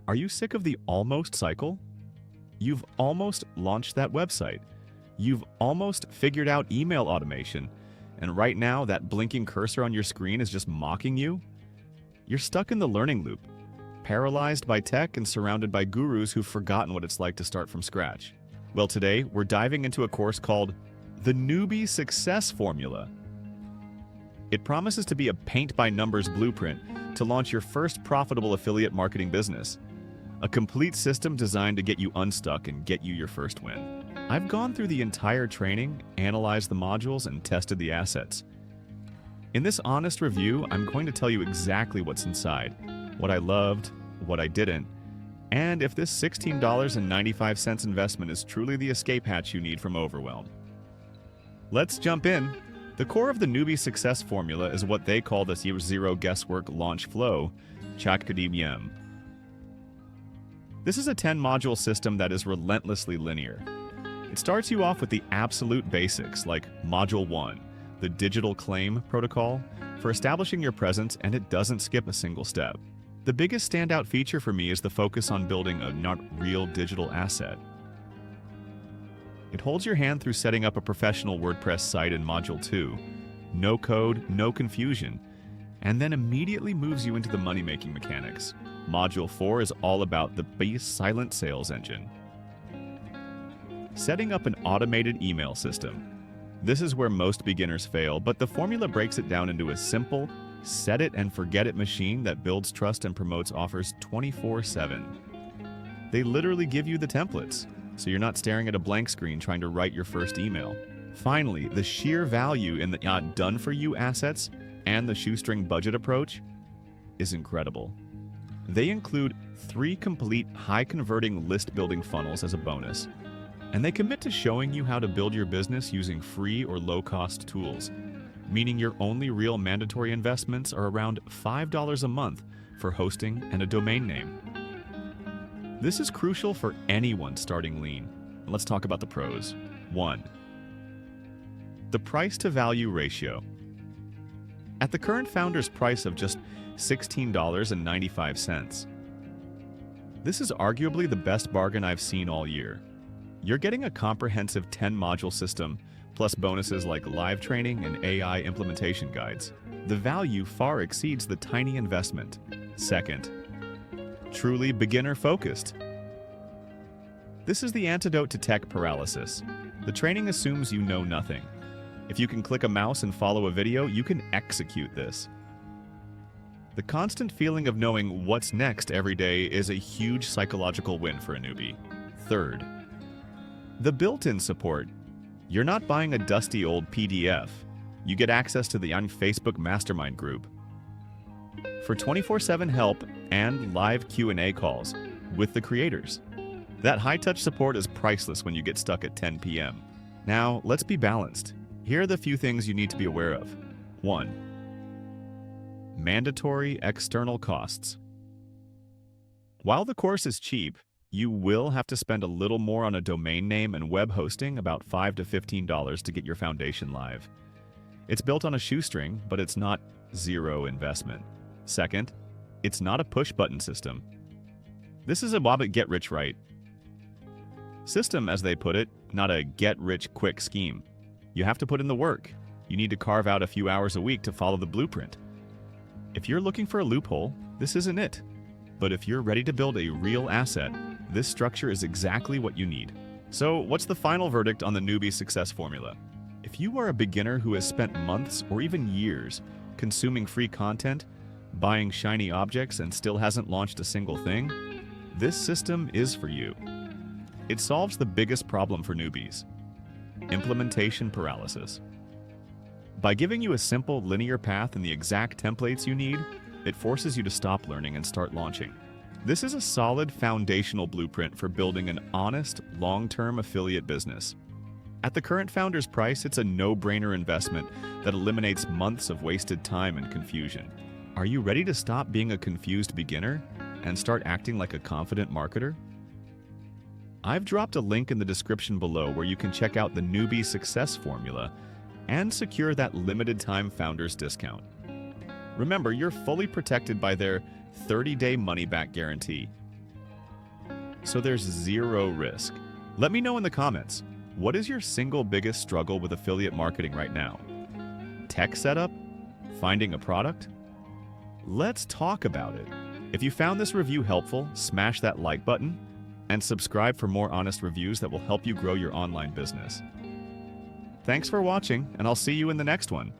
Are you sick of the almost cycle? You've almost launched that website. You've almost figured out email automation. And right now, that blinking cursor on your screen is just mocking you? You're stuck in the learning loop, paralyzed by tech and surrounded by gurus who've forgotten what it's like to start from scratch. Well, today, we're diving into a course called the Newbie Success Formula. It promises to be a paint-by-numbers blueprint to launch your first profitable affiliate marketing business. A complete system designed to get you unstuck and get you your first win. I've gone through the entire training, analyzed the modules, and tested the assets. In this honest review, I'm going to tell you exactly what's inside, what I loved, what I didn't, and if this $16.95 investment is truly the escape hatch you need from Overwhelm. Let's jump in. The core of the Newbie Success Formula is what they call the Zero-Guesswork Launch Flow, CHAKDBM. This is a 10-module system that is relentlessly linear. It starts you off with the absolute basics, like Module 1, the digital claim protocol, for establishing your presence, and it doesn't skip a single step. The biggest standout feature for me is the focus on building a not real digital asset. It holds your hand through setting up a professional WordPress site in Module 2, no code, no confusion, and then immediately moves you into the money-making mechanics. Module 4 is all about the base silent sales engine. Setting up an automated email system. This is where most beginners fail, but the formula breaks it down into a simple, set-it-and-forget-it machine that builds trust and promotes offers 24/7. They literally give you the templates, so you're not staring at a blank screen trying to write your first email. Finally, the sheer value in the done-for-you assets and the shoestring budget approach is incredible. They include 3 complete high-converting list-building funnels as a bonus, and they commit to showing you how to build your business using free or low-cost tools, meaning your only real mandatory investments are around $5 a month for hosting and a domain name. This is crucial for anyone starting lean. Let's talk about the pros. 1. The price-to-value ratio. At the current founder's price of just $16.95. This is arguably the best bargain I've seen all year. You're getting a comprehensive 10-module system, plus bonuses like live training and AI implementation guides. The value far exceeds the tiny investment. Second, truly beginner-focused. This is the antidote to tech paralysis. The training assumes you know nothing. If you can click a mouse and follow a video, you can execute this. The constant feeling of knowing what's next every day is a huge psychological win for a newbie. Third, the built-in support. You're not buying a dusty old PDF. You get access to the Facebook Mastermind group for 24/7 help and live Q&A calls with the creators. That high-touch support is priceless when you get stuck at 10 p.m. Now, let's be balanced. Here are the few things you need to be aware of. 1. Mandatory external costs. While the course is cheap, you will have to spend a little more on a domain name and web hosting, about $5 to $15 to get your foundation live. It's built on a shoestring, but it's not zero investment. Second, it's not a push-button system. This is a Wobbit get-rich-right system, as they put it, not a get-rich-quick scheme. You have to put in the work. You need to carve out a few hours a week to follow the blueprint. If you're looking for a loophole, this isn't it. But if you're ready to build a real asset, this structure is exactly what you need. So, what's the final verdict on the Newbie Success Formula? If you are a beginner who has spent months or even years consuming free content, buying shiny objects, and still hasn't launched a single thing, this system is for you. It solves the biggest problem for newbies: implementation paralysis. By giving you a simple, linear path and the exact templates you need, it forces you to stop learning and start launching. This is a solid foundational blueprint for building an honest, long-term affiliate business. At the current founder's price, it's a no-brainer investment that eliminates months of wasted time and confusion. Are you ready to stop being a confused beginner and start acting like a confident marketer? I've dropped a link in the description below where you can check out the Newbie Success Formula and secure that limited-time founder's discount. Remember, you're fully protected by their 30-day money-back guarantee. so there's zero risk. Let me know in the comments, what is your single biggest struggle with affiliate marketing right now? Tech setup? Finding a product? Let's talk about it. If you found this review helpful, smash that like button and subscribe for more honest reviews that will help you grow your online business. Thanks for watching, and I'll see you in the next one.